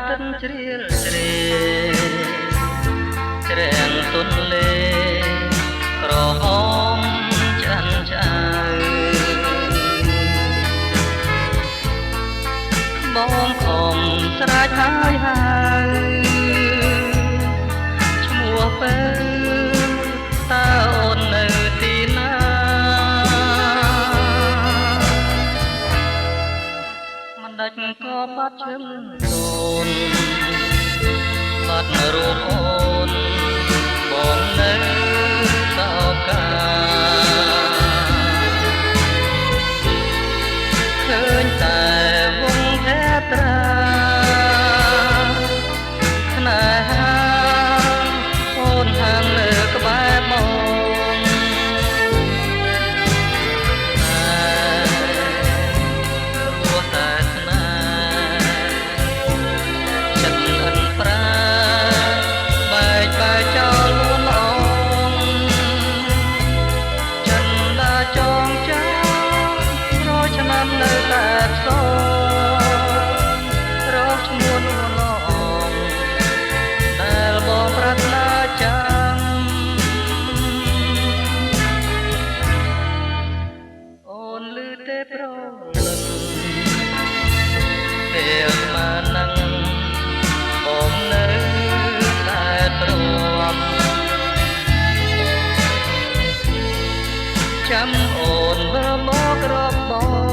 ទិនជ្រៀលជ្រេជ្រែងទុនលេក្រហមចាន់ចៅបងខំស្រែកហើយហើយឈ្មោះពេលតើអូននៅទីណាមិនដាច់ក៏បាត់ឈឹមអូនបាត់រូបអូនបងនៅសោកាឃើញតែវងថែត្រាស្នេហាអូនហាងលើក្បែរបងរស់តែស្នេហ៍ចិត្តអិនប្រាបែកចោលលួនល្អងចិនដាចងចាំរយឆ្នាំនៅតែផ្សងរកឈ្មោះនួនល្អងដែលបងប្រាថ្នាចាំអូនឮទេប្រលឹងពេលមកនឹងបងនៅតែទ្រាំចាំអូនវិលមករាប់បង